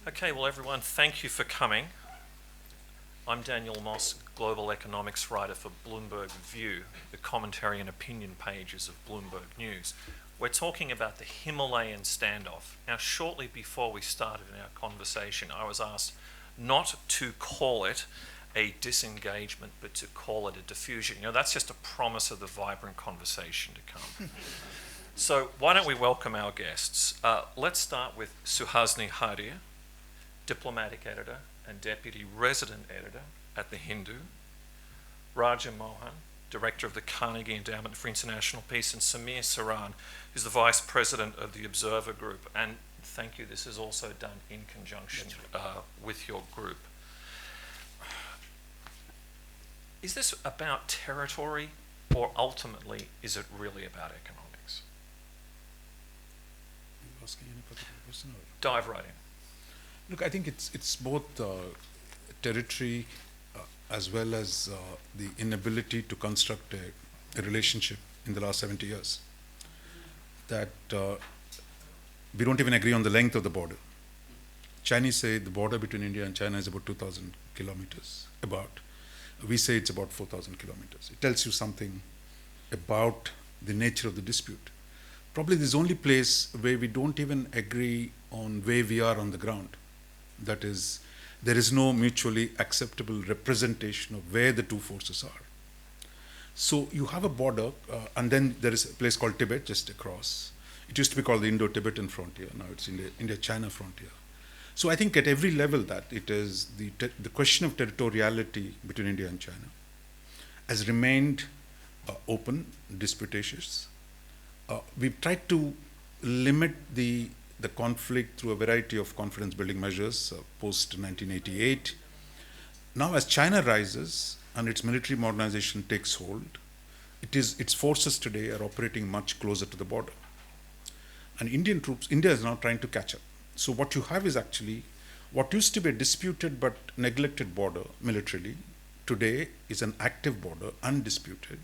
Okay, well, everyone, thank you for coming. I'm Daniel Moss, Global Economics Writer for Bloomberg View, the commentary and opinion pages of Bloomberg News. We're talking about the Himalayan Standoff. Now, shortly before we started in our conversation, I was asked not to call it a disengagement, but to call it a diffusion. You know, that's just a promise of the vibrant conversation to come. So why don't we welcome our guests? Let's start with Suhasini Haidar, diplomatic editor and deputy resident editor at The Hindu, Raja Mohan, director of the Carnegie Endowment for International Peace, and Samir Saran, who's the vice president of the Observer Group. And thank you, this is also done in conjunction with your group. Is this about territory, or ultimately is it really about economics? Are you asking any particular question? Dive right in. Look, I think it's both territory as well as the inability to construct a relationship in the last 70 years. That we don't even agree on the length of the border. Chinese say the border between India and China is about 2,000 kilometers, about. We say it's about 4,000 kilometers. It tells you something about the nature of the dispute. Probably this is the only place where we don't even agree on where we are on the ground. That is, there is no mutually acceptable representation of where the two forces are. So you have a border, and then there is a place called Tibet just across. It used to be called the Indo-Tibetan frontier. Now it's India-China frontier. So I think at every level that it is the question of territoriality between India and China has remained open, disputatious. We've tried to limit the conflict through a variety of confidence-building measures post-1988. Now, as China rises and its military modernization takes hold, its forces today are operating much closer to the border. And India is now trying to catch up. So what you have is actually what used to be a disputed but neglected border militarily, today is an active border, undisputed,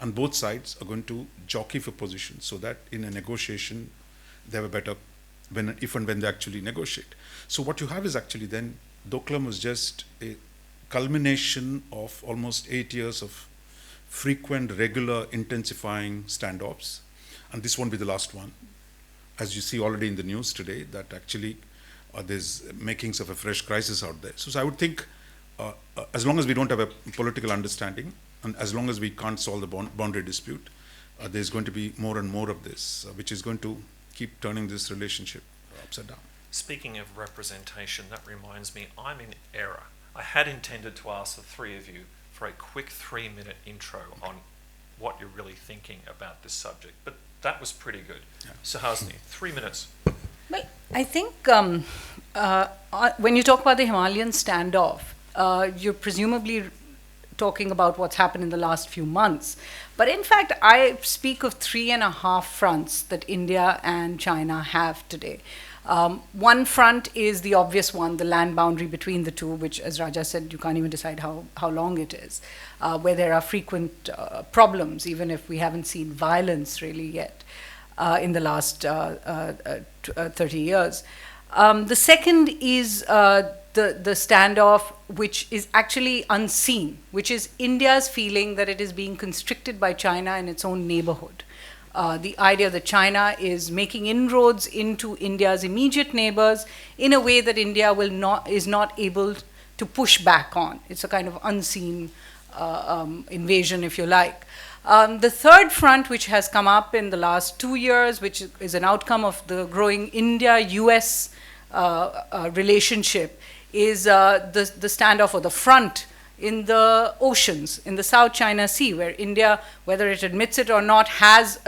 and both sides are going to jockey for position so that in a negotiation they have a better if and when they actually negotiate. So what you have is actually then Doklam was just a culmination of almost 8 years of frequent, regular, intensifying standoffs, and this won't be the last one. As you see already in the news today, that actually there's makings of a fresh crisis out there. So I would think as long as we don't have a political understanding, and as long as we can't solve the boundary dispute, there's going to be more and more of this, which is going to keep turning this relationship upside down. Speaking of representation, that reminds me, I'm in error. I had intended to ask the three of you for a quick 3-minute intro on what you're really thinking about this subject, but that was pretty good. Yeah. Suhasini, 3 minutes. Well, I think when you talk about the Himalayan standoff, you're presumably talking about what's happened in the last few months. But in fact, I speak of 3.5 fronts that India and China have today. One front is the obvious one, the land boundary between the two, which, as Raja said, you can't even decide how long it is, where there are frequent problems, even if we haven't seen violence really yet in the last 30 years. The second is the standoff, which is actually unseen, which is India's feeling that it is being constricted by China in its own neighborhood. The idea that China is making inroads into India's immediate neighbors in a way that India is not able to push back on. It's a kind of unseen invasion, if you like. The third front, which has come up in the last 2 years, which is an outcome of the growing India-US relationship, is the standoff or the front in the oceans, in the South China Sea, where India, whether it admits it or not, has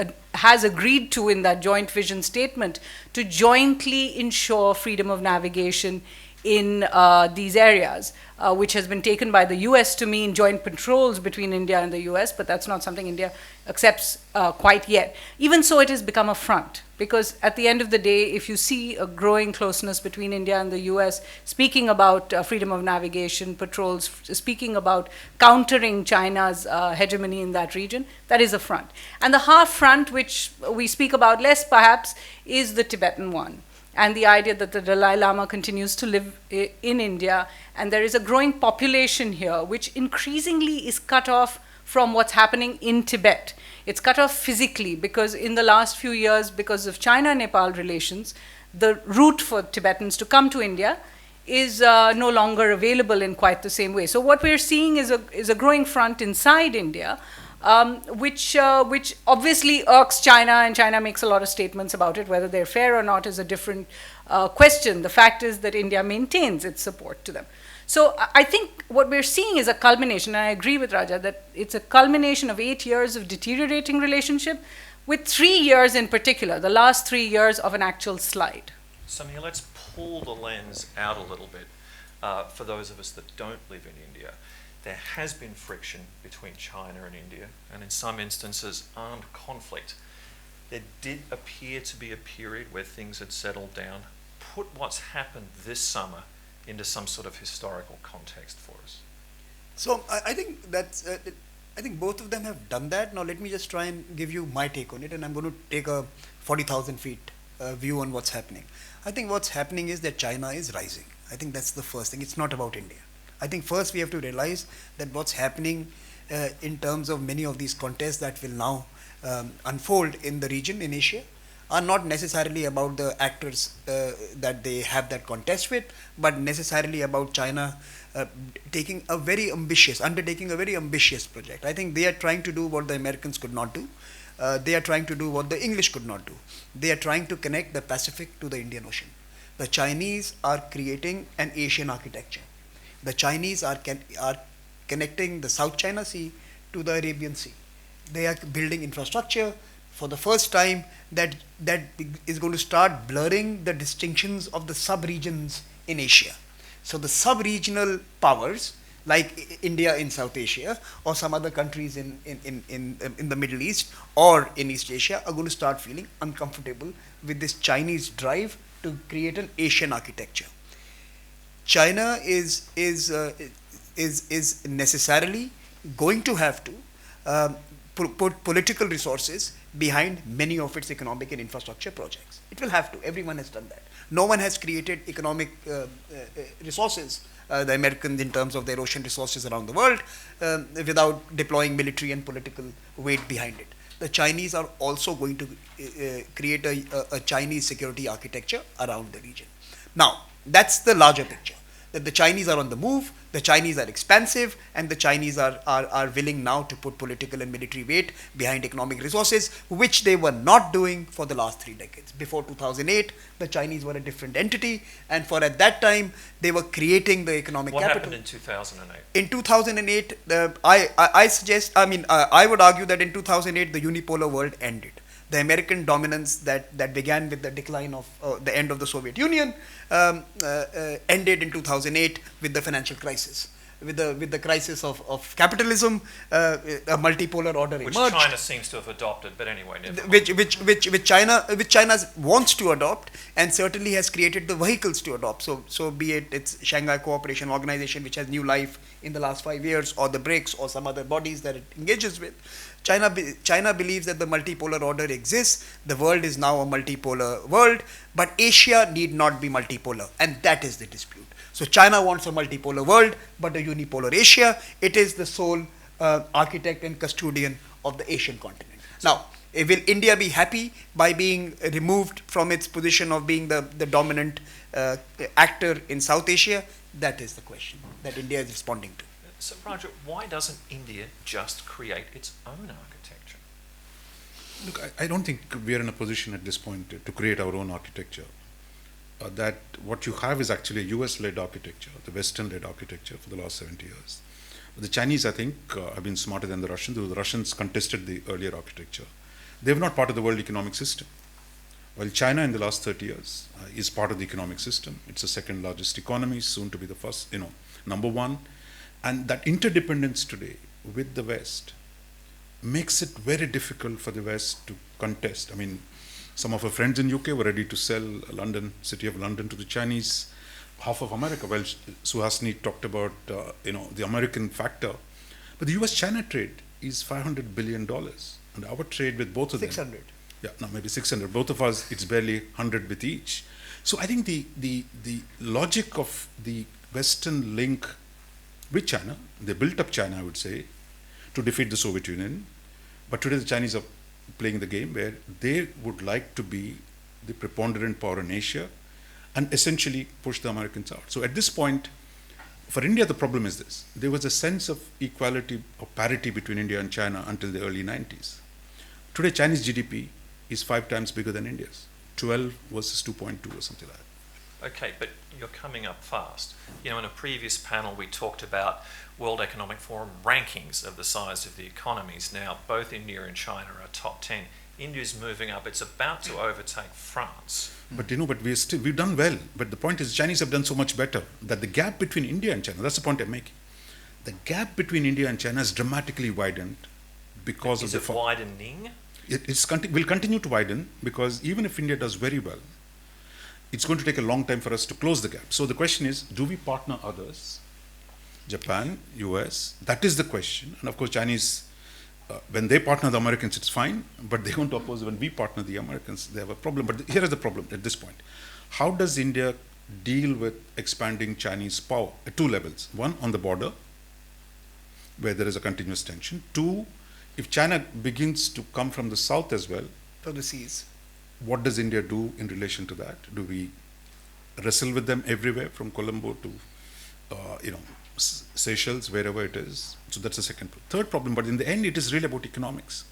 agreed to, in that joint vision statement, to jointly ensure freedom of navigation in these areas, which has been taken by the US to mean joint patrols between India and the US, but that's not something India accepts quite yet. Even so, it has become a front, because at the end of the day, if you see a growing closeness between India and the US, speaking about freedom of navigation, patrols, speaking about countering China's hegemony in that region, that is a front. And the half front, which we speak about less perhaps, is the Tibetan one. and the idea that the Dalai Lama continues to live in India, and there is a growing population here which increasingly is cut off from what's happening in Tibet. It's cut off physically because in the last few years, because of China-Nepal relations, the route for Tibetans to come to India is no longer available in quite the same way. So what we're seeing is a growing front inside India, which obviously irks China, and China makes a lot of statements about it. Whether they're fair or not is a different question. The fact is that India maintains its support to them. So I think what we're seeing is a culmination, and I agree with Raja that it's a culmination of 8 years of deteriorating relationship, with 3 years in particular, the last 3 years of an actual slide. Samir, let's pull the lens out a little bit for those of us that don't live in India. There has been friction between China and India, and in some instances, armed conflict. There did appear to be a period where things had settled down. Put what's happened this summer into some sort of historical context for us. So I think that's, I think both of them have done that. Now let me just try and give you my take on it, and I'm going to take a 40,000 feet view on what's happening. I think what's happening is that China is rising. I think that's the first thing. It's not about India. I think first we have to realize that what's happening in terms of many of these contests that will now unfold in the region, in Asia, are not necessarily about the actors that they have that contest with, but necessarily about China undertaking a very ambitious project. I think they are trying to do what the Americans could not do. They are trying to do what the English could not do. They are trying to connect the Pacific to the Indian Ocean. The Chinese are creating an Asian architecture. The Chinese are connecting the South China Sea to the Arabian Sea. They are building infrastructure for the first time that is going to start blurring the distinctions of the sub-regions in Asia. So the sub-regional powers like India in South Asia or some other countries in the Middle East or in East Asia are going to start feeling uncomfortable with this Chinese drive to create an Asian architecture. China is necessarily going to have to put political resources behind many of its economic and infrastructure projects. It will have to. Everyone has done that. No one has created economic resources, the Americans in terms of their ocean resources around the world, without deploying military and political weight behind it. The Chinese are also going to create a Chinese security architecture around the region. Now, that's the larger picture, that the Chinese are on the move, the Chinese are expansive, and the Chinese are willing now to put political and military weight behind economic resources, which they were not doing for the last 3 decades. Before 2008, the Chinese were a different entity, and for at that time, they were creating the economic capital. What happened in 2008? In 2008, I would argue that in 2008, the unipolar world ended. The American dominance that began with the decline of the end of the Soviet Union ended in 2008 with the financial crisis. With the crisis of capitalism, a multipolar order emerged. Which China seems to have adopted, but anyway, never mind. Which China wants to adopt, and certainly has created the vehicles to adopt. So be it its Shanghai Cooperation Organization, which has new life in the last 5 years, or the BRICS, or some other bodies that it engages with. China believes that the multipolar order exists. The world is now a multipolar world, but Asia need not be multipolar, and that is the dispute. So China wants a multipolar world, but a unipolar Asia. It is the sole architect and custodian of the Asian continent. Now, will India be happy by being removed from its position of being the dominant actor in South Asia? That is the question that India is responding to. So, Raja, why doesn't India just create its own architecture? Look, I don't think we are in a position at this point to create our own architecture. That what you have is actually a US-led architecture, the Western-led architecture for the last 70 years. But the Chinese, I think, have been smarter than the Russians. The Russians contested the earlier architecture. They're not part of the world economic system. While China in the last 30 years is part of the economic system. It's the second largest economy, soon to be the first, number one. And that interdependence today with the West makes it very difficult for the West to contest. I mean, some of our friends in UK were ready to sell London, city of London, to the Chinese, half of America. Well, Suhasini talked about the American factor, but the US-China trade is $500 billion, and our trade with both of them 600. Yeah, no, maybe 600. Both of us, it's barely 100 with each. So I think the logic of the Western link with China, they built up China, I would say, to defeat the Soviet Union. But today the Chinese are playing the game where they would like to be the preponderant power in Asia and essentially push the Americans out. So at this point, for India, the problem is this. There was a sense of equality or parity between India and China until the early 90s. Today, Chinese GDP is 5 times bigger than India's, 12 versus 2.2 or something like that. Okay, but you're coming up fast. You know, in a previous panel, we talked about World Economic Forum rankings of the size of the economies. Now, both India and China are top 10. India's moving up. It's about to overtake France. But but we've done well. But the point is, Chinese have done so much better that the gap between India and China, that's the point I'm making. The gap between India and China has dramatically widened because Is of the... it widening? It will continue to widen because even if India does very well, it's going to take a long time for us to close the gap. So the question is, do we partner others? Japan, US, that is the question. And of course, Chinese, when they partner the Americans, it's fine, but they want to oppose when we partner the Americans, they have a problem. But here is the problem at this point. How does India deal with expanding Chinese power at 2 levels? One, on the border, where there is a continuous tension. 2, if China begins to come from the south as well, from the seas. What does India do in relation to that? Do we wrestle with them everywhere, from Colombo to, Seychelles, wherever it is? So that's the second. Third problem, but in the end, it is really about economics.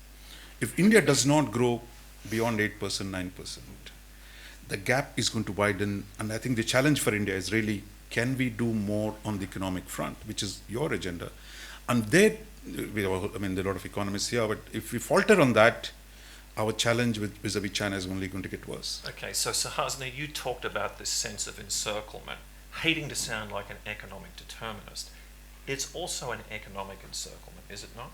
If India does not grow beyond 8%, 9%, the gap is going to widen. And I think the challenge for India is really, can we do more on the economic front, which is your agenda? And there, there are a lot of economists here, but if we falter on that, our challenge vis-a-vis China is only going to get worse. Okay, so Suhasini, you talked about this sense of encirclement, hating to sound like an economic determinist. It's also an economic encirclement, is it not?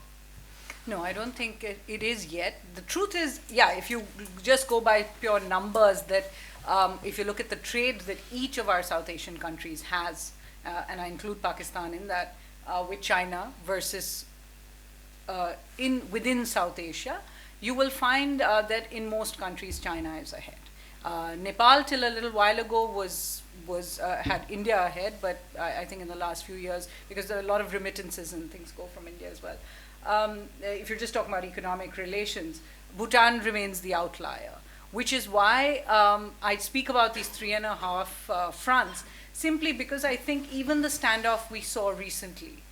No, I don't think it is yet. The truth is, if you just go by pure numbers, that if you look at the trade that each of our South Asian countries has, and I include Pakistan in that, with China versus within South Asia, you will find that in most countries China is ahead. Nepal till a little while ago had India ahead, but I think in the last few years, because there are a lot of remittances and things go from India as well. If you're just talking about economic relations, Bhutan remains the outlier, which is why I speak about these 3.5 fronts, simply because I think even the standoff we saw recently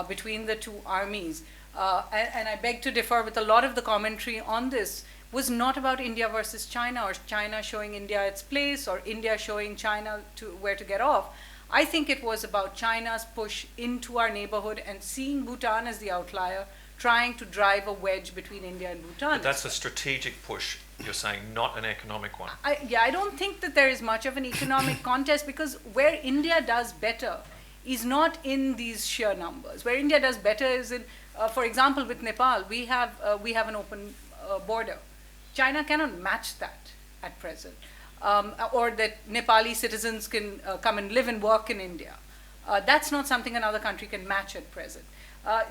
between the two armies, and I beg to differ with a lot of the commentary on this, was not about India versus China, or China showing India its place, or India showing China where to get off. I think it was about China's push into our neighborhood and seeing Bhutan as the outlier, trying to drive a wedge between India and Bhutan. But that's a strategic push, you're saying, not an economic one. I don't think that there is much of an economic contest, because where India does better is not in these sheer numbers. Where India does better is in, for example, with Nepal, we have an open border. China cannot match that at present, or that Nepali citizens can come and live and work in India. That's not something another country can match at present.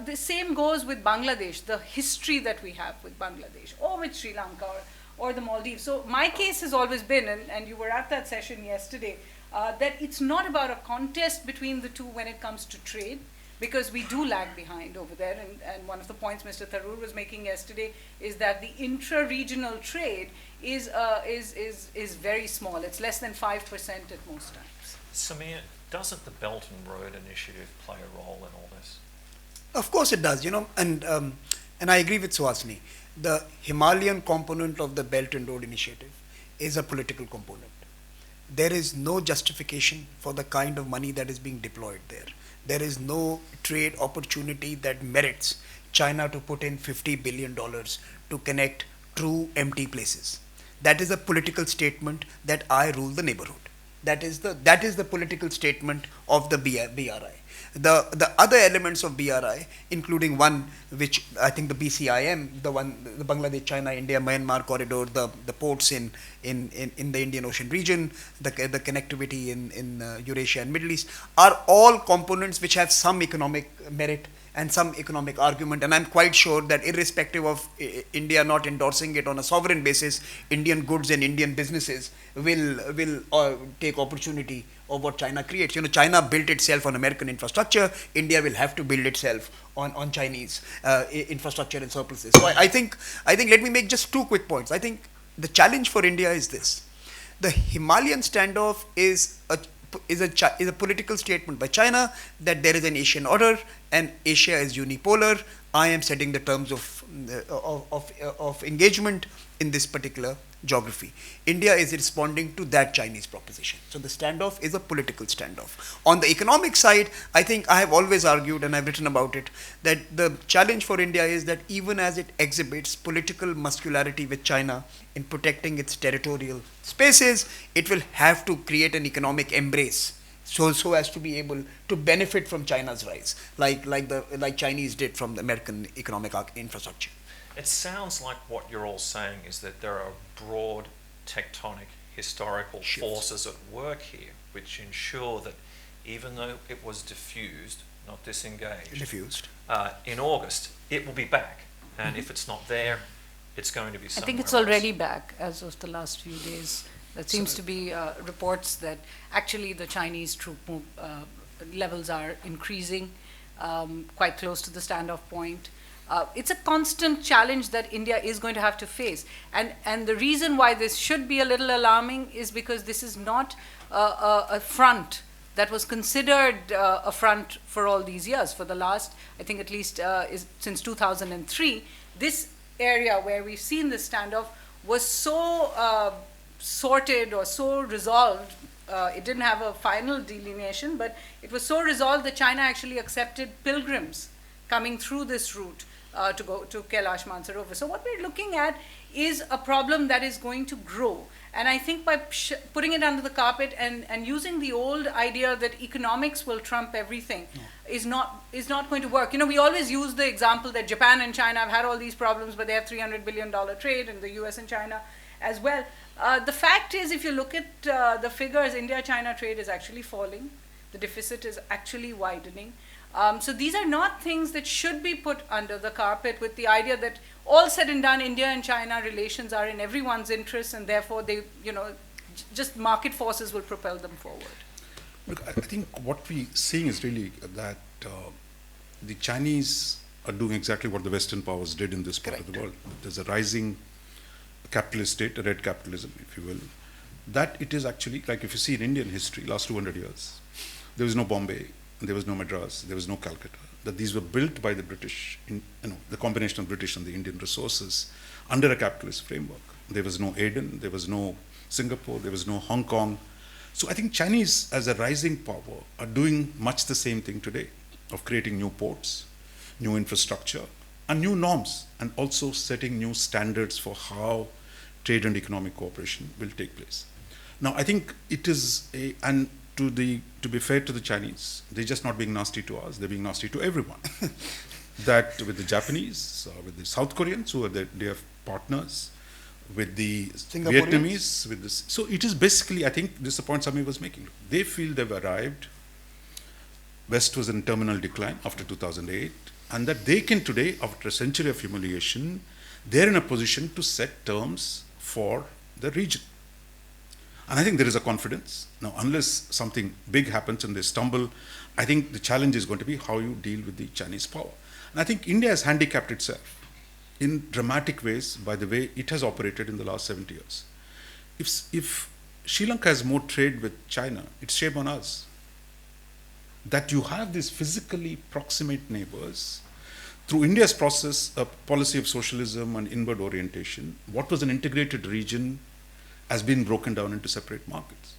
The same goes with Bangladesh, the history that we have with Bangladesh, or with Sri Lanka, or the Maldives. So my case has always been, and you were at that session yesterday, that it's not about a contest between the two when it comes to trade, because we do lag behind over there. And one of the points Mr. Tharoor was making yesterday is that the intra-regional trade is very small. It's less than 5% at most times. Samir, doesn't the Belt and Road Initiative play a role in all this? Of course it does, and I agree with Suhasini. The Himalayan component of the Belt and Road Initiative is a political component. There is no justification for the kind of money that is being deployed there. There is no trade opportunity that merits China to put in $50 billion to connect true empty places. That is a political statement that I rule the neighborhood. That is the political statement of the BRI. The other elements of BRI, including one which I think the BCIM, the Bangladesh, China, India, Myanmar corridor, the ports in the Indian Ocean region, the connectivity in Eurasia and Middle East, are all components which have some economic merit and some economic argument. And I'm quite sure that irrespective of India not endorsing it on a sovereign basis, Indian goods and Indian businesses will take opportunity of what China creates. You know, China built itself on American infrastructure. India will have to build itself on Chinese infrastructure and surpluses. So I think let me make just two quick points. I think the challenge for India is this: the Himalayan standoff is a political statement by China that there is an Asian order and Asia is unipolar. I am setting the terms of engagement in this particular geography. India is responding to that Chinese proposition. So the standoff is a political standoff. On the economic side, I think I have always argued, and I've written about it, that the challenge for India is that even as it exhibits political muscularity with China in protecting its territorial spaces, it will have to create an economic embrace so as to be able to benefit from China's rise, like Chinese did from the American economic infrastructure. It sounds like what you're all saying is that there are broad tectonic historical forces at work here which ensure that even though it was diffused, not disengaged, in August, it will be back. And if it's not there, it's going to be somewhere I think it's else. already back as of the last few days. There seems to be reports that actually the Chinese troop levels are increasing quite close to the standoff point. It's a constant challenge that India is going to have to face. And the reason why this should be a little alarming is because this is not a front that was considered a front for all these years. For the last, I think at least since 2003, this area where we've seen this standoff was so sorted or so resolved. It didn't have a final delineation, but it was so resolved that China actually accepted pilgrims coming through this route to go to Kailash Mansarovar. So what we're looking at is a problem that is going to grow. And I think by putting it under the carpet and using the old idea that economics will trump everything is not going to work. You know, we always use the example that Japan and China have had all these problems, but they have $300 billion trade, and the US and China as well. The fact is, if you look at the figures, India-China trade is actually falling. The deficit is actually widening. So these are not things that should be put under the carpet with the idea that all said and done, India and China relations are in everyone's interest, and therefore they, just market forces will propel them forward. Look, I think what we're seeing is really that the Chinese are doing exactly what the Western powers did in this part of the world. There's a rising capitalist state, a red capitalism, if you will, that it is actually, like if you see in Indian history, last 200 years, there was no Bombay, there was no Madras, there was no Calcutta, that these were built by the British, the combination of British and the Indian resources under a capitalist framework. There was no Aden, there was no Singapore, there was no Hong Kong. So I think Chinese as a rising power are doing much the same thing today, of creating new ports, new infrastructure, and new norms, and also setting new standards for how trade and economic cooperation will take place. Now, I think it is to be fair to the Chinese, they're just not being nasty to us, they're being nasty to everyone. That with the Japanese, with the South Koreans, who are their partners, with the Vietnamese, with this. So it is basically, I think this is the point Samir was making. They feel they've arrived. West was in terminal decline after 2008, and that they can today, after a century of humiliation, they're in a position to set terms for the region. And I think there is a confidence. Now, unless something big happens and they stumble, I think the challenge is going to be how you deal with the Chinese power. And I think India has handicapped itself in dramatic ways by the way it has operated in the last 70 years. If Sri Lanka has more trade with China, it's shame on us. That you have these physically proximate neighbors. Through India's policy of socialism and inward orientation, what was an integrated region has been broken down into separate markets.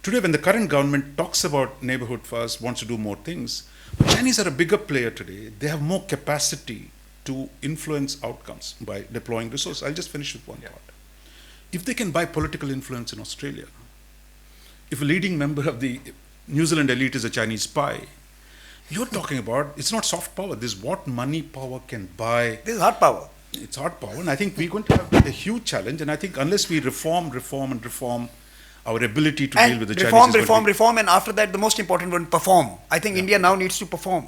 Today, when the current government talks about neighborhood first, wants to do more things, but Chinese are a bigger player today. They have more capacity to influence outcomes by deploying resources. I'll just finish with one thought. If they can buy political influence in Australia, if a leading member of the New Zealand elite is a Chinese spy, you're talking about, it's not soft power, this is what money power can buy. This is hard power. It's hard power, and I think we're going to have a huge challenge, and I think unless we reform our ability to deal with the Chinese. Reform, and after that, the most important one, perform. I think India now needs to perform.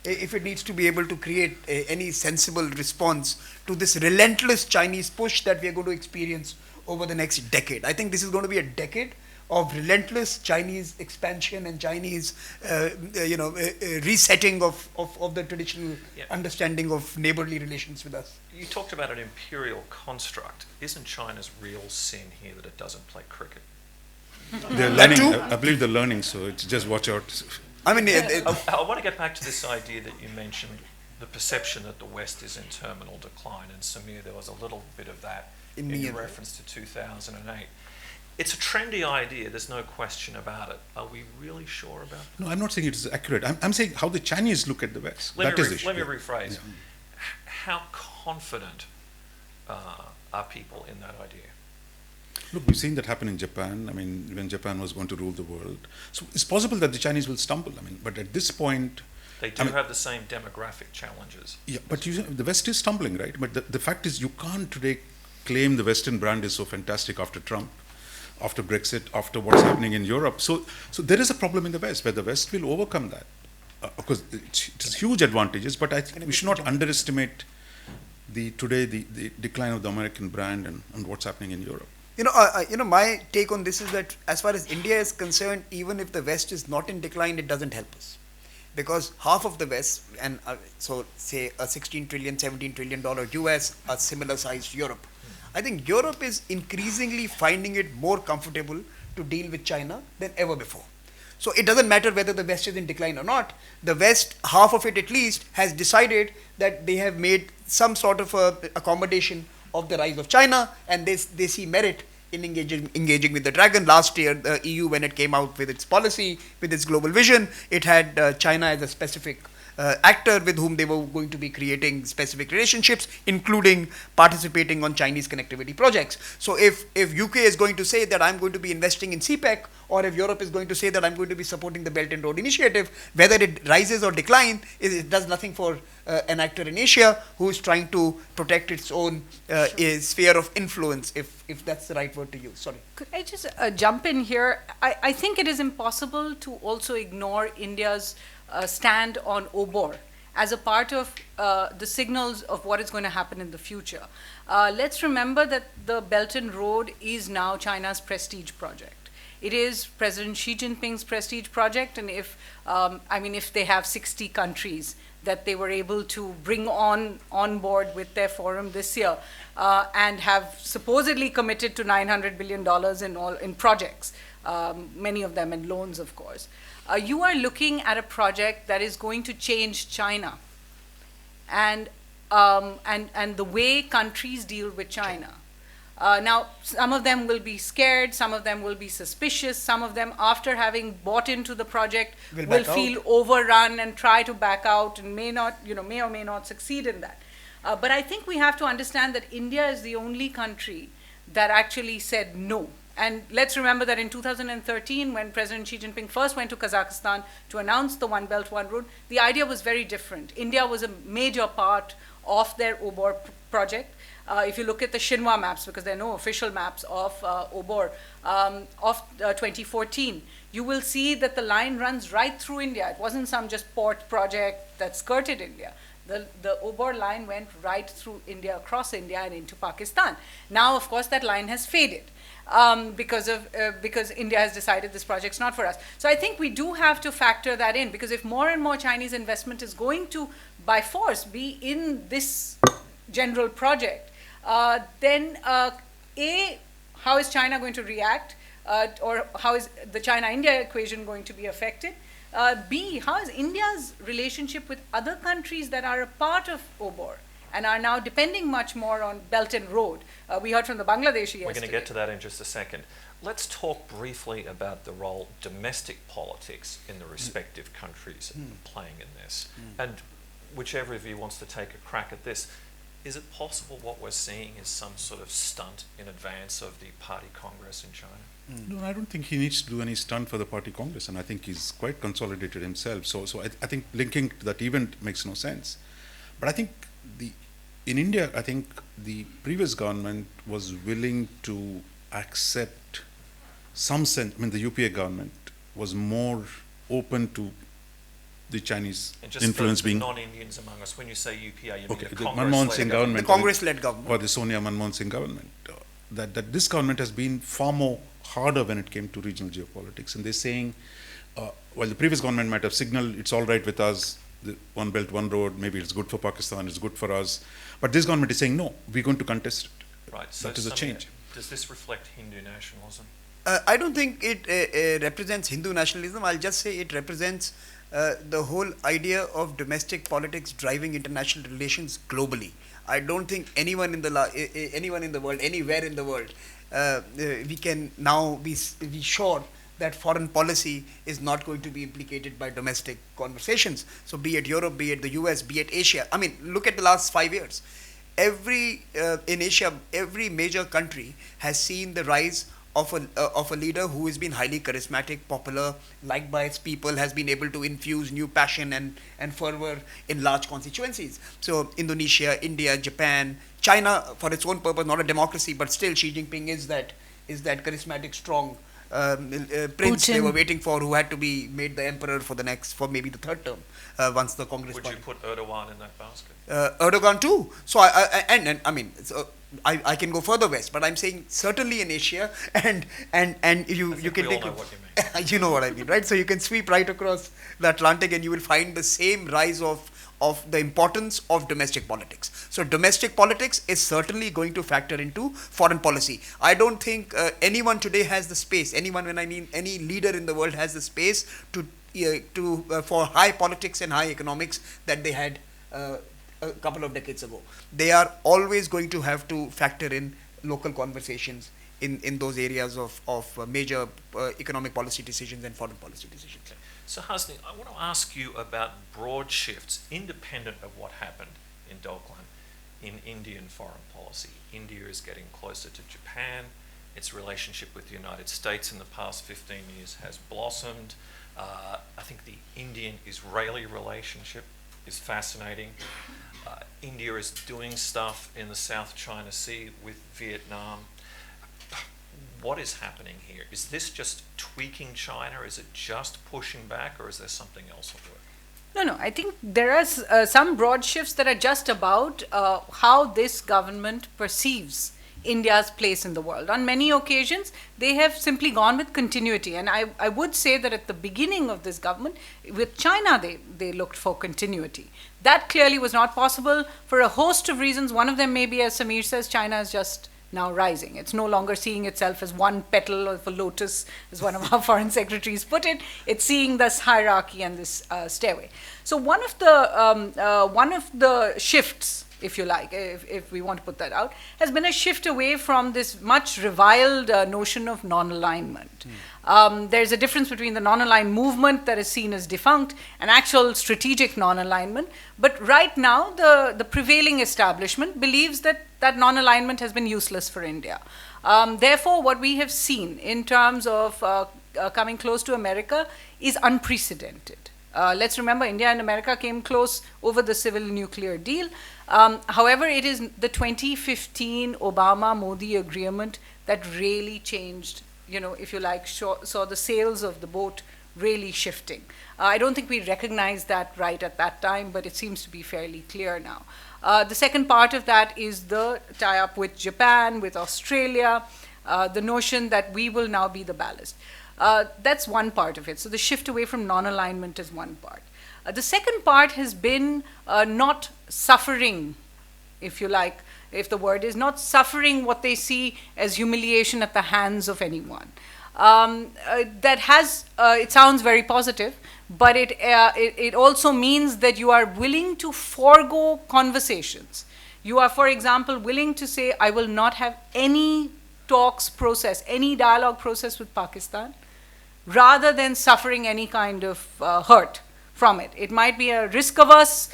if it needs to be able to create any sensible response to this relentless Chinese push that we are going to experience over the next decade. I think this is going to be a decade of relentless Chinese expansion and Chinese, resetting of the traditional understanding of neighborly relations with us. You talked about an imperial construct. Isn't China's real sin here that it doesn't play cricket? They're learning. I believe they're learning, so it's just watch out. I mean, I want to get back to this idea that you mentioned, the perception that the West is in terminal decline. And Samir, there was a little bit of that in your reference to 2008. It's a trendy idea, there's no question about it. Are we really sure about it? No, I'm not saying it is accurate. I'm saying how the Chinese look at the West. Let me rephrase. Yeah. How confident are people in that idea? Look, we've seen that happen in Japan. I mean, when Japan was going to rule the world. So it's possible that the Chinese will stumble. I mean, but at this point... They do have the same demographic challenges. Yeah, but the West is stumbling, right? But the fact is, you can't today claim the Western brand is so fantastic after Trump, after Brexit, after what's happening in Europe. So there is a problem in the West, where the West will overcome that. Because it's huge advantages, but I think we should not underestimate the decline of the American brand and what's happening in Europe. My take on this is that as far as India is concerned, even if the West is not in decline, it doesn't help us. Because half of the West, and so say a $16 trillion, $17 trillion US, a similar sized Europe. I think Europe is increasingly finding it more comfortable to deal with China than ever before. So it doesn't matter whether the West is in decline or not. The West, half of it at least, has decided that they have made some sort of accommodation of the rise of China, and they see merit in engaging with the dragon. Last year, the EU, when it came out with its policy, with its global vision, it had China as a specific actor with whom they were going to be creating specific relationships, including participating on Chinese connectivity projects. So if UK is going to say that I'm going to be investing in CPEC, or if Europe is going to say that I'm going to be supporting the Belt and Road Initiative, whether it rises or declines, it does nothing for an actor in Asia who is trying to protect its own sphere of influence, if that's the right word to use. Sorry. Could I just jump in here? I think it is impossible to also ignore India's stand on OBOR as a part of the signals of what is going to happen in the future. Let's remember that the Belt and Road is now China's prestige project. It is President Xi Jinping's prestige project, and if they have 60 countries that they were able to bring on board with their forum this year, and have supposedly committed to $900 billion in projects, many of them in loans, of course. You are looking at a project that is going to change China and the way countries deal with China. Now, some of them will be scared, some of them will be suspicious, some of them, after having bought into the project, will feel overrun and try to back out and may or may not succeed in that. But I think we have to understand that India is the only country that actually said no. And let's remember that in 2013, when President Xi Jinping first went to Kazakhstan to announce the One Belt, One Road, the idea was very different. India was a major part of their OBOR project. If you look at the Xinhua maps, because there are no official maps of OBOR of 2014, you will see that the line runs right through India. It wasn't some just port project that skirted India. The OBOR line went right through India, across India and into Pakistan. Now, of course, that line has faded because India has decided this project's not for us. So I think we do have to factor that in, because if more and more Chinese investment is going to, by force, be in this general project, then how is China going to react, or how is the China-India equation going to be affected? B, how is India's relationship with other countries that are a part of OBOR and are now depending much more on Belt and Road? We heard from the Bangladeshi yesterday. We're going to get to that in just a second. Let's talk briefly about the role domestic politics in the respective countries are playing in this. And whichever of you wants to take a crack at this, is it possible what we're seeing is some sort of stunt in advance of the party congress in China? No, I don't think he needs to do any stunt for the party congress, and I think he's quite consolidated himself. So I think linking to that event makes no sense. But I think in India, I think the previous government was willing to accept some sense. I mean, the UPA government was more open to the Chinese And just influence for the being non-Indians among us, when you say UPA, you okay. mean The a Manmohan Congress-led Singh government. government, The Congress-led government. or the Sonia Manmohan Singh government, that this government has been far more harder when it came to regional geopolitics, and they're saying, while the previous government might have signaled it's all right with us, the one belt, one road, maybe it's good for Pakistan, it's good for us, but this government is saying no, we're going to contest it. Right, so That is a Samir, change. does this reflect Hindu nationalism? I don't think it represents Hindu nationalism. I'll just say it represents the whole idea of domestic politics driving international relations globally. I don't think anyone in the world, anywhere in the world, we can now be sure that foreign policy is not going to be implicated by domestic conversations. So be it Europe, be it the US, be it Asia. I mean, look at the last 5 years. In Asia, every major country has seen the rise of a leader who has been highly charismatic, popular, liked by its people, has been able to infuse new passion and fervor in large constituencies. So Indonesia, India, Japan, China, for its own purpose, not a democracy, but still Xi Jinping is that charismatic, strong prince Putin. they were waiting for, who had to be made the emperor for maybe the third term once the Congress Would party. you put Erdogan in that basket? Erdogan too. So I mean, I can go further west, but I'm saying certainly in Asia, and you can we all take know what you mean. you know what I mean, right? So you can sweep right across the Atlantic, and you will find the same rise of the importance of domestic politics. So domestic politics is certainly going to factor into foreign policy. I don't think anyone today has the space. Anyone, when I mean any leader in the world, has the space for high politics and high economics that they had a couple of decades ago. They are always going to have to factor in local conversations in those areas of major economic policy decisions and foreign policy decisions. Okay. So Suhasini, I want to ask you about broad shifts, independent of what happened in Doklam, in Indian foreign policy. India is getting closer to Japan. Its relationship with the United States in the past 15 years has blossomed. I think the Indian-Israeli relationship is fascinating. India is doing stuff in the South China Sea with Vietnam. What is happening here? Is this just tweaking China? Is it just pushing back, or is there something else at work? No, I think there are some broad shifts that are just about how this government perceives India's place in the world. On many occasions, they have simply gone with continuity. And I would say that at the beginning of this government, with China, they looked for continuity. That clearly was not possible for a host of reasons. One of them may be, as Samir says, China is just now rising. It's no longer seeing itself as one petal of a lotus, as one of our foreign secretaries put it. It's seeing this hierarchy and this stairway. So one of the shifts, if you like, if we want to put that out, has been a shift away from this much reviled notion of non-alignment. There's a difference between the non-aligned movement that is seen as defunct and actual strategic non-alignment. But right now, the prevailing establishment believes that non-alignment has been useless for India. Therefore, what we have seen in terms of coming close to America is unprecedented. Let's remember, India and America came close over the civil nuclear deal. However, it is the 2015 Obama-Modi agreement that really changed, if you like, saw the sails of the boat really shifting. I don't think we recognized that right at that time, but it seems to be fairly clear now. The second part of that is the tie-up with Japan, with Australia, the notion that we will now be the ballast. That's one part of it. So the shift away from non-alignment is one part. The second part has been not suffering, if you like, if the word is not suffering what they see as humiliation at the hands of anyone. That has, it sounds very positive, but it also means that you are willing to forego conversations. You are, for example, willing to say, I will not have any talks process, any dialogue process with Pakistan, rather than suffering any kind of hurt from it. It might be a risk-averse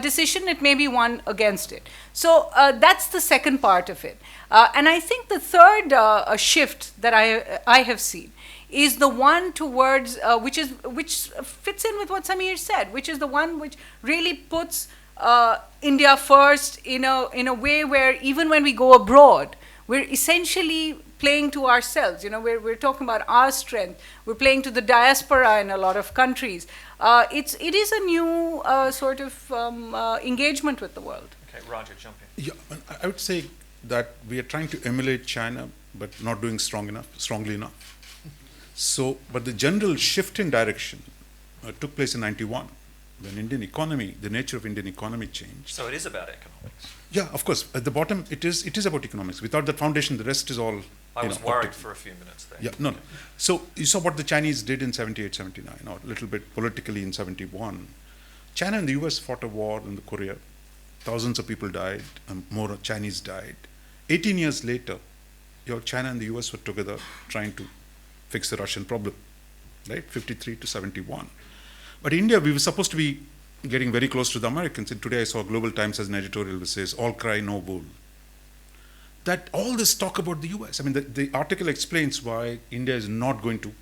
decision, it may be one against it. So that's the second part of it. And I think the third shift that I have seen is the one towards, which fits in with what Samir said, which is the one which really puts India first in a way where even when we go abroad, we're essentially playing to ourselves. We're talking about our strength. We're playing to the diaspora in a lot of countries. It is a new sort of engagement with the world. Okay, Raja, jump in. Yeah, I would say that we are trying to emulate China, but not doing strongly enough. So, but the general shift in direction took place in '91 when Indian economy, the nature of Indian economy changed. So it is about economics. Yeah, of course. At the bottom, it is about economics. Without that foundation, the rest is all. I was worried for a few minutes there. Yeah, no. So you saw what the Chinese did in '78, '79, or a little bit politically in '71. China and the US fought a war in the Korea. Thousands of people died, more Chinese died. 18 years later, China and the US were together trying to fix the Russian problem, right? 53 to 71. But India, we were supposed to be getting very close to the Americans. And today I saw Global Times has an editorial that says, all cry, no wool. That all this talk about the US, I mean, the article explains why India is not going to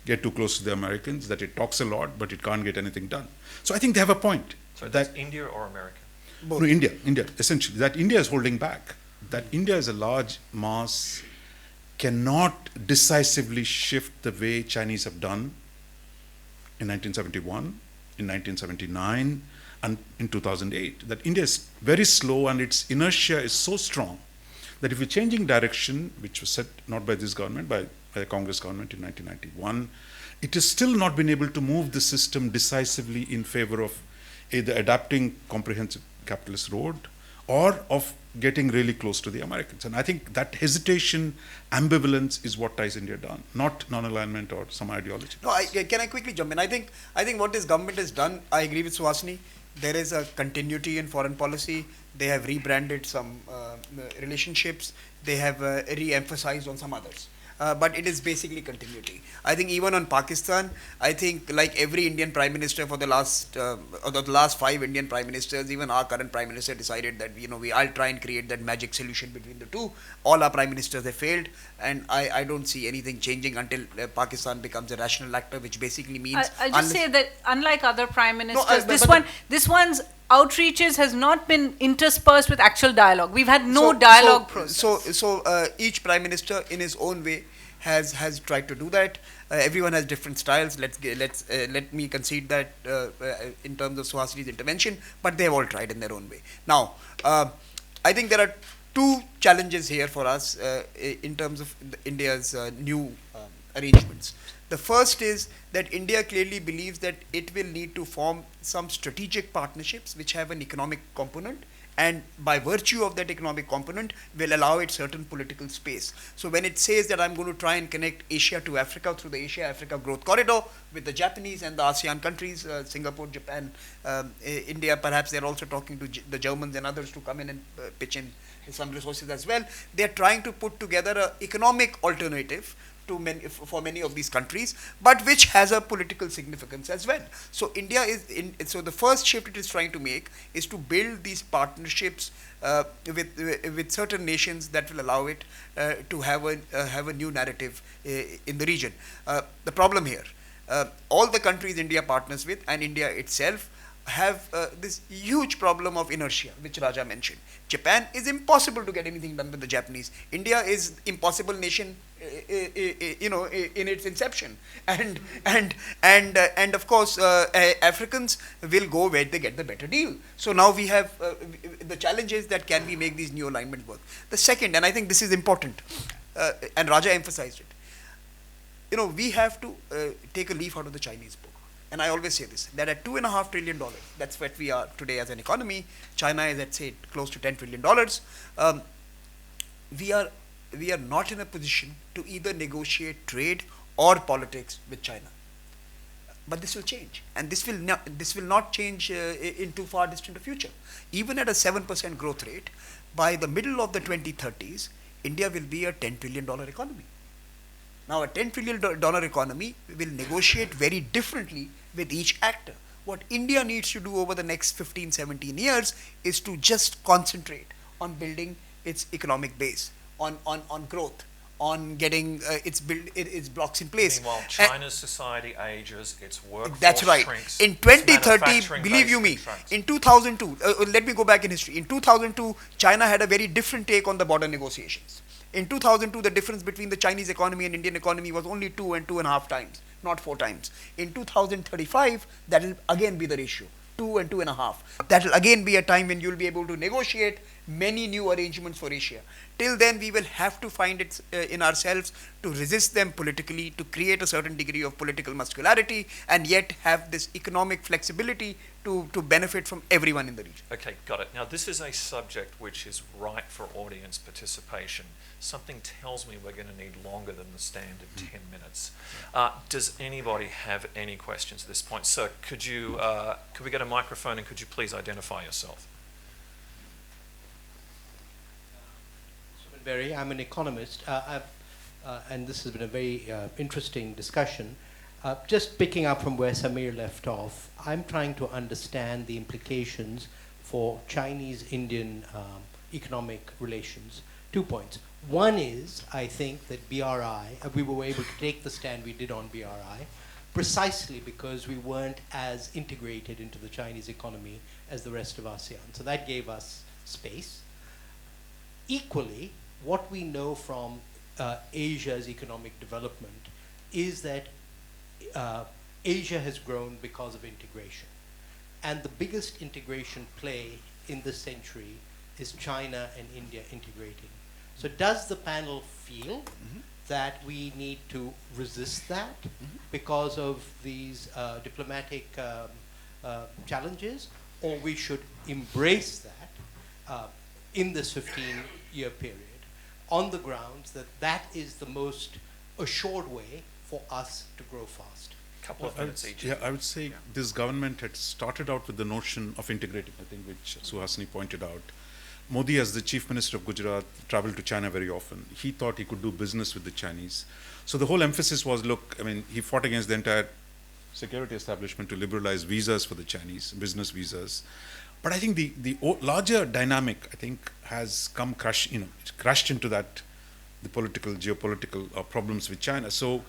get too close to the Americans, that it talks a lot, but it can't get anything done. So I think they have a point. So that's India or America? No, India, essentially. That India is holding back. That India as a large mass cannot decisively shift the way Chinese have done in 1971, in 1979, and in 2008. That India is very slow and its inertia is so strong that if you're changing direction, which was set not by this government, by the Congress government in 1991, it has still not been able to move the system decisively in favor of either adapting comprehensive capitalist road or of getting really close to the Americans. And I think that hesitation, ambivalence is what ties India down, not non-alignment or some ideology. No, can I quickly jump in? I think what this government has done, I agree with Suhasini. There is a continuity in foreign policy. They have rebranded some relationships. They have re-emphasized on some others. But it is basically continuity. I think even on Pakistan, I think like every Indian Prime Minister for the last 5 Indian Prime Ministers, even our current Prime Minister decided that I'll try and create that magic solution between the two. All our Prime Ministers have failed, and I don't see anything changing until Pakistan becomes a rational actor, which basically means. I'll just say that unlike other Prime Ministers, No, this one's outreaches has not been interspersed with actual dialogue. We've had no dialogue process. So each Prime Minister in his own way has tried to do that. Everyone has different styles. Let me concede that in terms of Suhasini's intervention, but they have all tried in their own way. Now, I think there are two challenges here for us in terms of India's new arrangements. The first is that India clearly believes that it will need to form some strategic partnerships which have an economic component, and by virtue of that economic component will allow it certain political space. So when it says that I'm going to try and connect Asia to Africa through the Asia-Africa Growth Corridor with the Japanese and the ASEAN countries, Singapore, Japan, India, perhaps they're also talking to the Germans and others to come in and pitch in some resources as well. They're trying to put together an economic alternative for many of these countries, but which has a political significance as well. So so the first shift it is trying to make is to build these partnerships with certain nations that will allow it to have a new narrative in the region. The problem here, all the countries India partners with and India itself have this huge problem of inertia, which Raja mentioned. Japan is impossible to get anything done with the Japanese. India is impossible nation, in its inception, and of course Africans will go where they get the better deal. So now we have the challenge is that can we make these new alignments work? The second, and I think this is important, and Raja emphasized it. We have to take a leaf out of the Chinese book. And I always say this, that at $2.5 trillion, that's what we are today as an economy. China is at, say, close to $10 trillion. We are not in a position to either negotiate trade or politics with China. But this will change, and this will not change in too far distant a future. Even at a 7% growth rate, by the middle of the 2030s, India will be a $10 trillion economy. Now, a $10 trillion economy will negotiate very differently with each actor. What India needs to do over the next 15, 17 years is to just concentrate on building its economic base, on growth, on getting its blocks in place. Meanwhile, China's society ages, its workforce That's right. shrinks. In its 2030, believe you me, manufacturing base in 2002, let me go back in history. In 2002, China had a very different take on the border negotiations. In 2002, the difference between the Chinese economy and Indian economy was only 2 and 2.5 times, not 4 times. In 2035, that will again be the ratio, 2 and 2.5. That will again be a time when you'll be able to negotiate many new arrangements for Asia. Till then, we will have to find it in ourselves to resist them politically, to create a certain degree of political muscularity, and yet have this economic flexibility to benefit from everyone in the region. Okay, got it. Now, this is a subject which is ripe for audience participation. Something tells me we're going to need longer than the standard 10 minutes. Does anybody have any questions at this point? Sir, could we get a microphone, and could you please identify yourself? I'm an economist, and this has been a very interesting discussion. Just picking up from where Samir left off, I'm trying to understand the implications for Chinese-Indian economic relations. 2 points. One is, I think that BRI, we were able to take the stand we did on BRI precisely because we weren't as integrated into the Chinese economy as the rest of ASEAN. So that gave us space. Equally, what we know from Asia's economic development is that Asia has grown because of integration. And the biggest integration play in this century is China and India integrating. So does the panel feel that we need to resist that because of these diplomatic challenges, or we should embrace that in this 15-year period, on the grounds that that is the most assured way for us to grow fast? Couple of minutes each. Yeah, I would say this government had started out with the notion of integrating, I think, which Suhasini pointed out. Modi, as the Chief Minister of Gujarat, traveled to China very often. He thought he could do business with the Chinese. So the whole emphasis was, look, I mean, he fought against the entire security establishment to liberalize visas for the Chinese, business visas. But I think the larger dynamic, I think, has come crashed into that, the political, geopolitical problems with China. So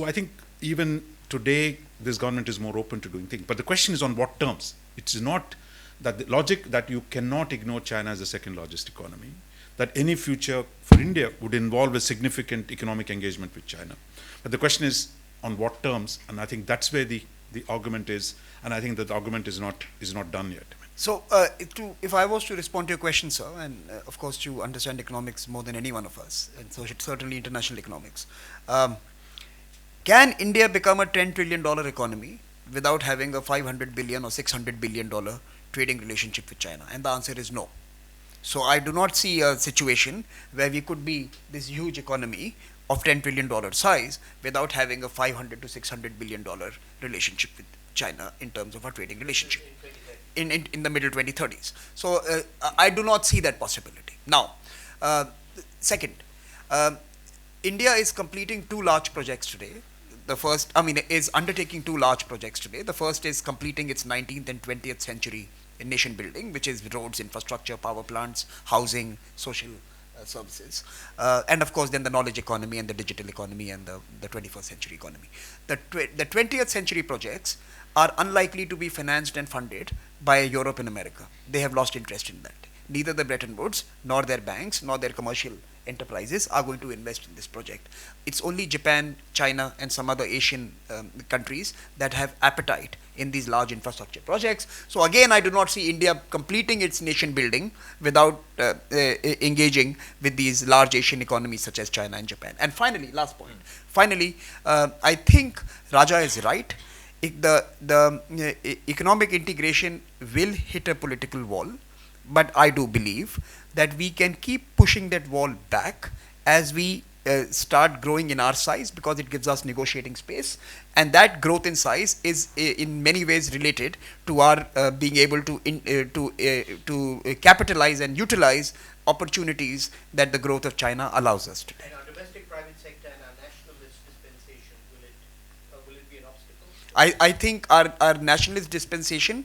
I think even today, this government is more open to doing things. But the question is on what terms? It is not that the logic that you cannot ignore China as the second largest economy, that any future for India would involve a significant economic engagement with China. But the question is on what terms, and I think that's where the argument is, and I think that the argument is not done yet. So, if I was to respond to your question, sir, and of course you understand economics more than any one of us, and so certainly international economics, can India become a $10 trillion economy without having a $500 billion or $600 billion trading relationship with China? And the answer is no. So I do not see a situation where we could be this huge economy of $10 trillion size without having a $500 to $600 billion relationship with China in terms of our trading relationship in the middle 2030s. So I do not see that possibility. Now, second, India is completing 2 large projects today. The first, is undertaking 2 large projects today. The first is completing its 19th and 20th century nation building, which is roads, infrastructure, power plants, housing, social services, and of course then the knowledge economy and the digital economy and the 21st century economy. The 20th century projects are unlikely to be financed and funded by Europe and America. They have lost interest in that. Neither the Bretton Woods, nor their banks, nor their commercial enterprises are going to invest in this project. It's only Japan, China, and some other Asian countries that have appetite in these large infrastructure projects. So again, I do not see India completing its nation building without engaging with these large Asian economies such as China and Japan. And finally, last point. Finally, I think Raja is right. The economic integration will hit a political wall, but I do believe that we can keep pushing that wall back as we start growing in our size, because it gives us negotiating space, and that growth in size is in many ways related to our being able to capitalize and utilize opportunities that the growth of China allows us today. And our domestic private sector and our nationalist dispensation, will it be an obstacle? I think our nationalist dispensation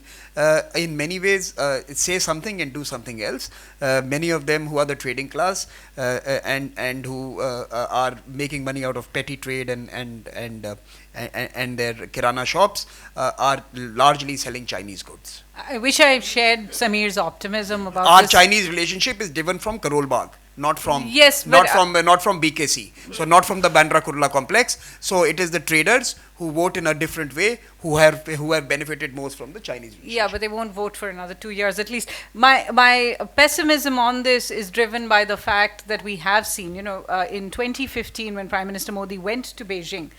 in many ways say something and do something else. Many of them who are the trading class and who are making money out of petty trade and their kirana shops are largely selling Chinese goods. I wish I shared Samir's optimism about Our this. Chinese relationship is driven from Karol Bagh, not from Yes, not but, from BKC. So not from the Bandra Kurla complex. So it is the traders who vote in a different way who have benefited most from the Chinese relationship. Yeah, but they won't vote for another 2 years at least. My pessimism on this is driven by the fact that we have seen, in 2015 when Prime Minister Modi went to Beijing,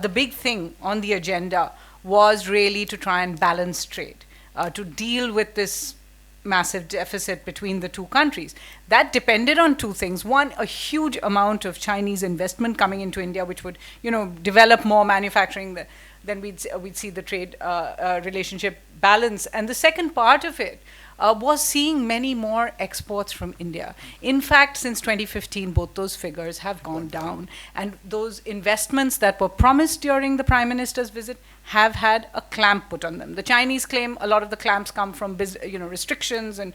the big thing on the agenda was really to try and balance trade, to deal with this massive deficit between the two countries. That depended on two things. One, a huge amount of Chinese investment coming into India, which would, develop more manufacturing. Then we'd see the trade relationship balance. And the second part of it was seeing many more exports from India. In fact, since 2015, both those figures have gone down. And those investments that were promised during the Prime Minister's visit have had a clamp put on them. The Chinese claim a lot of the clamps come from restrictions and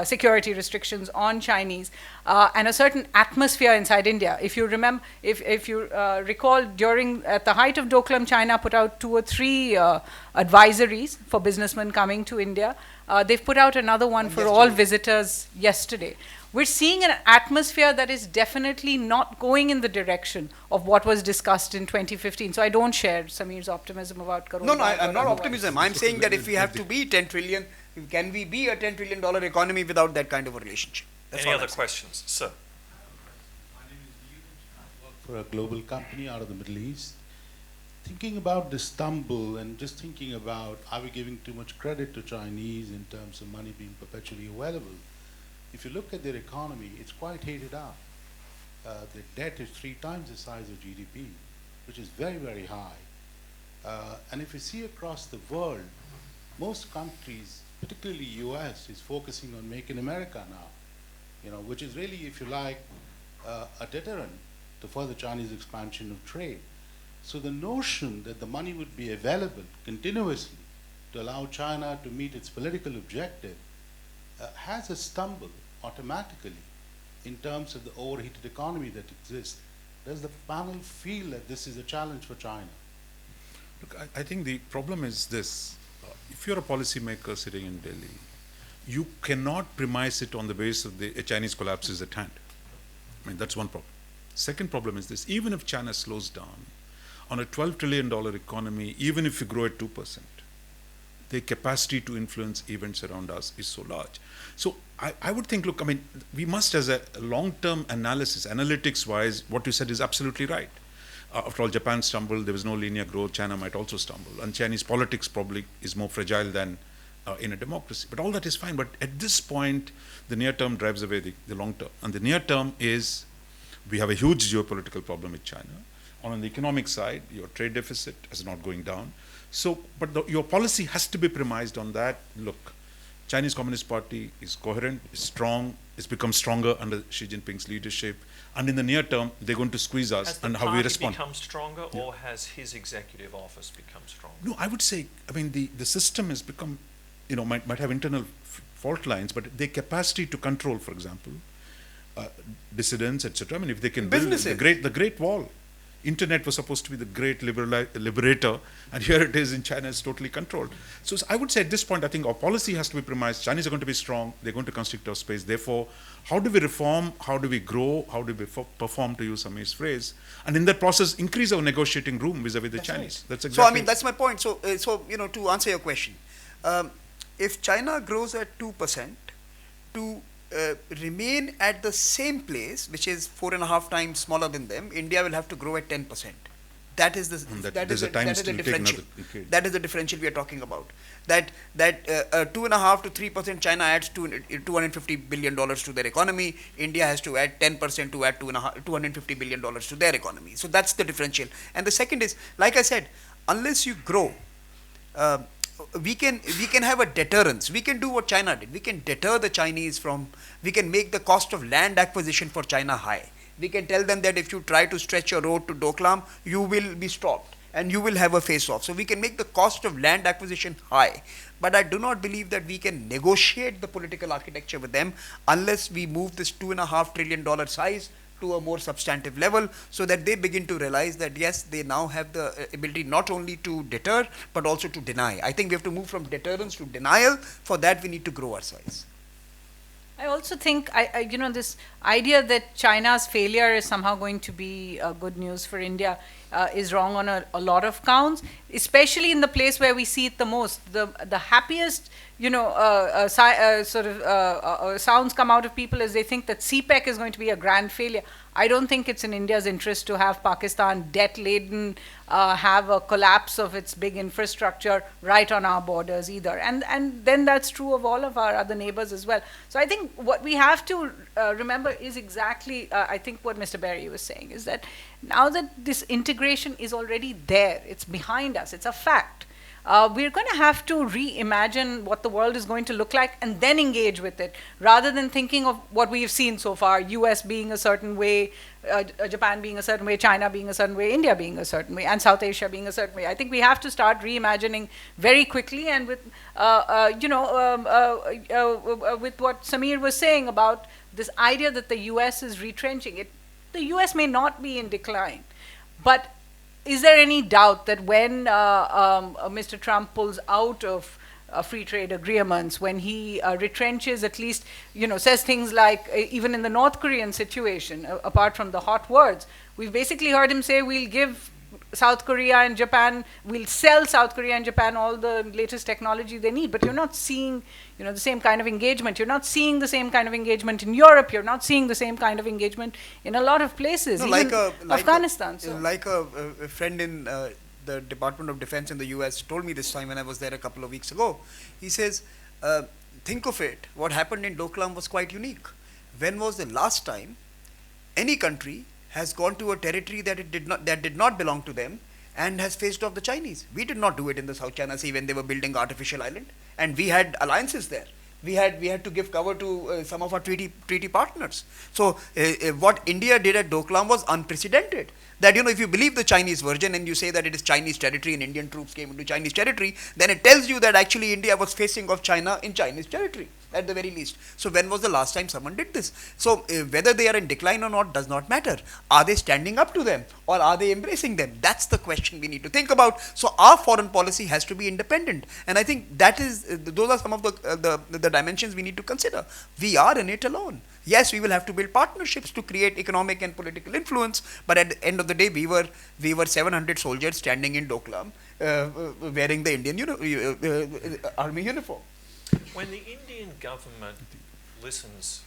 security restrictions on Chinese and a certain atmosphere inside India. If you remember, if you recall, at the height of Doklam, China put out 2 or 3 advisories for businessmen coming to India. They've put out another one for all visitors yesterday. We're seeing an atmosphere that is definitely not going in the direction of what was discussed in 2015. So I don't share Samir's optimism about Karol. No, I'm not optimism. I'm saying that if we have to be 10 trillion, can we be a $10 trillion economy without that kind of a relationship? That's Any all other I'm saying. questions? Sir. My name is Neil. I work for a global company out of the Middle East. Thinking about the stumble and just thinking about, are we giving too much credit to Chinese in terms of money being perpetually available? If you look at their economy, it's quite hated up. The debt is 3 times the size of GDP, which is very, very high. And if you see across the world, most countries, particularly US, is focusing on Make in America now, which is really, if you like, a deterrent to further Chinese expansion of trade. So the notion that the money would be available continuously to allow China to meet its political objective has a stumble automatically in terms of the overheated economy that exists. Does the panel feel that this is a challenge for China? Look, I think the problem is this. If you're a policymaker sitting in Delhi, you cannot premise it on the basis of the Chinese collapse is at hand. I mean, that's one problem. Second problem is this. Even if China slows down, on a $12 trillion economy, even if you grow at 2%, the capacity to influence events around us is so large. So I would think, look, I mean, we must, as a long-term analysis, analytics-wise, what you said is absolutely right. After all, Japan stumbled, there was no linear growth, China might also stumble, and Chinese politics probably is more fragile than in a democracy. But all that is fine, but at this point, the near term drives away the long term. And the near term is, we have a huge geopolitical problem with China. On the economic side, your trade deficit is not going down. So, but your policy has to be premised on that. Look, Chinese Communist Party is coherent, is strong, it's become stronger under Xi Jinping's leadership. And in the near term, they're going to squeeze us Has the and how we party respond. become stronger, or has his executive office become stronger? No, I would say, I mean, the system has become, might have internal fault lines, but their capacity to control, for example, dissidents, etc. I mean, if they can build the Great Wall. Internet was supposed to be the great liberator, and here it is in China, it's totally controlled. So I would say at this point, I think our policy has to be premised. Chinese are going to be strong, they're going to constrict our space. Therefore, how do we reform, how do we grow, how do we perform, to use Samir's phrase, and in that process, increase our negotiating room vis-a-vis the Chinese. That's exactly. So, I mean, that's my point. So, to answer your question, if China grows at 2%, to remain at the same place, which is 4.5 times smaller than them, India will have to grow at 10%. That is the differential. That is the differential we are talking about. That 2.5 to 3% China adds $250 billion to their economy. India has to add 10% to add $250 billion to their economy. So that's the differential. And the second is, like I said, unless you grow, we can have a deterrence. We can do what China did. We can deter the Chinese we can make the cost of land acquisition for China high. We can tell them that if you try to stretch your road to Doklam, you will be stopped. and you will have a face-off. So we can make the cost of land acquisition high, but I do not believe that we can negotiate the political architecture with them unless we move this $2.5 trillion size to a more substantive level, so that they begin to realize that yes, they now have the ability not only to deter but also to deny. I think we have to move from deterrence to denial. For that, we need to grow our size. I also think, this idea that China's failure is somehow going to be good news for India is wrong on a lot of counts, especially in the place where we see it the most. The happiest, sounds come out of people as they think that CPEC is going to be a grand failure. I don't think it's in India's interest to have Pakistan debt-laden, have a collapse of its big infrastructure right on our borders either. And then that's true of all of our other neighbors as well. So I think what we have to remember is exactly, I think what Mr. Berry was saying, is that now that this integration is already there, it's behind us, it's a fact. We're going to have to reimagine what the world is going to look like and then engage with it, rather than thinking of what we've seen so far, US being a certain way, Japan being a certain way, China being a certain way, India being a certain way, and South Asia being a certain way. I think we have to start reimagining very quickly, and with, with what Samir was saying about this idea that the US is retrenching. The US may not be in decline, but is there any doubt that when Mr. Trump pulls out of free trade agreements, when he retrenches, at least, says things like, even in the North Korean situation, apart from the hot words, we've basically heard him say, we'll give South Korea and Japan, we'll sell South Korea and Japan all the latest technology they need. But you're not seeing, the same kind of engagement. You're not seeing the same kind of engagement in Europe. You're not seeing the same kind of engagement in a lot of places, even Afghanistan. Like a friend in the Department of Defense in the US told me this time when I was there a couple of weeks ago. He says, think of it, what happened in Doklam was quite unique. When was the last time any country has gone to a territory that did not belong to them and has faced off the Chinese? We did not do it in the South China Sea when they were building artificial island, and we had alliances there. We had to give cover to some of our treaty partners. So what India did at Doklam was unprecedented. That, if you believe the Chinese version and you say that it is Chinese territory and Indian troops came into Chinese territory, then it tells you that actually India was facing off China in Chinese territory, at the very least. So when was the last time someone did this? So whether they are in decline or not does not matter. Are they standing up to them, or are they embracing them? That's the question we need to think about. So our foreign policy has to be independent, and I think that is those are some of the dimensions we need to consider. We are in it alone. Yes, we will have to build partnerships to create economic and political influence, but at the end of the day, we were 700 soldiers standing in Doklam, wearing the Indian army uniform. When the Indian government listens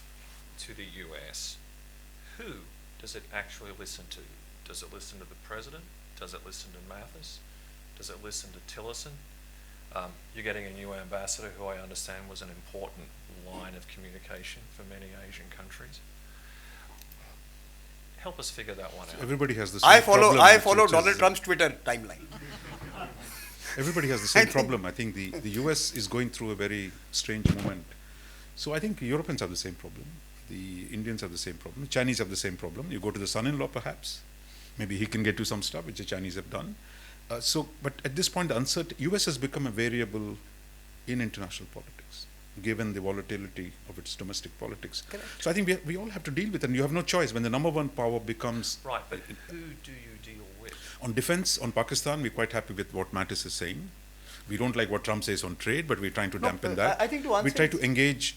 to the US, who does it actually listen to? Does it listen to the president? Does it listen to Mathis? Does it listen to Tillerson? You're getting a new ambassador who I understand was an important line of communication for many Asian countries. Help us figure that one out. Everybody has the same problem. I follow Donald Trump's Twitter timeline. Everybody has the same problem. I think the US is going through a very strange moment. So I think Europeans have the same problem. The Indians have the same problem. The Chinese have the same problem. You go to the son-in-law perhaps. Maybe he can get you some stuff, which the Chinese have done. But at this point, the US has become a variable in international politics, given the volatility of its domestic politics. Correct. So I think we all have to deal with it, and you have no choice when the number one power becomes... Right, but who do you deal with? On defense, on Pakistan, we're quite happy with what Mattis is saying. We don't like what Trump says on trade, but we're trying to dampen that. I think to answer... We try to engage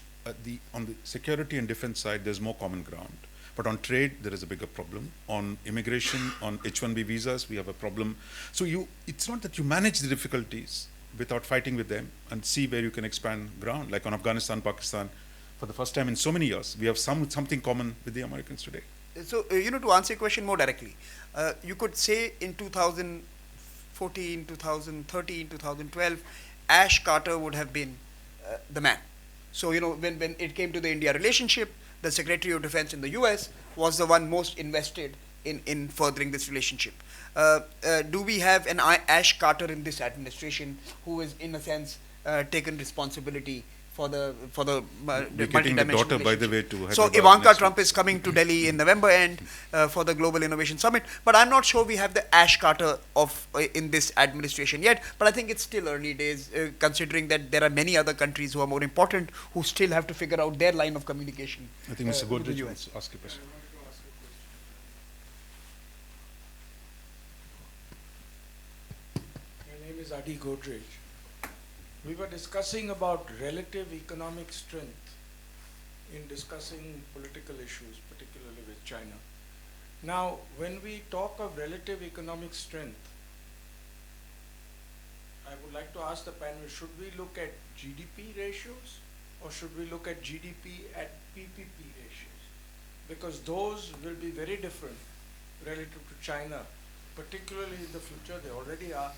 on the security and defense side, there's more common ground. But on trade, there is a bigger problem. On immigration, on H-1B visas, we have a problem. So it's not that you manage the difficulties without fighting with them and see where you can expand ground. Like on Afghanistan, Pakistan, for the first time in so many years, we have something common with the Americans today. So, to answer your question more directly, you could say in 2014, 2013, 2012, Ash Carter would have been the man. So, when it came to the India relationship, the Secretary of Defense in the US was the one most invested in furthering this relationship. Do we have an Ash Carter in this administration who is, in a sense, taken responsibility for the We're getting the daughter, by the way, to So Hyderabad Ivanka next Trump week. is coming to Delhi in November end for the Global Innovation Summit. But I'm not sure we have the Ash Carter of in this administration yet. But I think it's still early days, considering that there are many other countries who are more important who still have to figure out their line of communication. I think Mr. with the Godrej US. wants to ask a question. My name is Adi Godrej. We were discussing about relative economic strength in discussing political issues, particularly with China. Now, when we talk of relative economic strength, I would like to ask the panel, should we look at GDP ratios or should we look at GDP at PPP ratios? Because those will be very different relative to China, particularly in the future, they already are,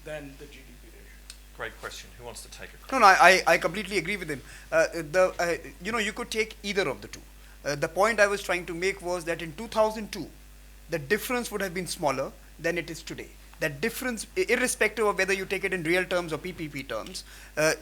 than the GDP ratio. Great question. Who wants to take a crack? No, I completely agree with him. You could take either of the two. The point I was trying to make was that in 2002, the difference would have been smaller than it is today. That difference, irrespective of whether you take it in real terms or PPP terms,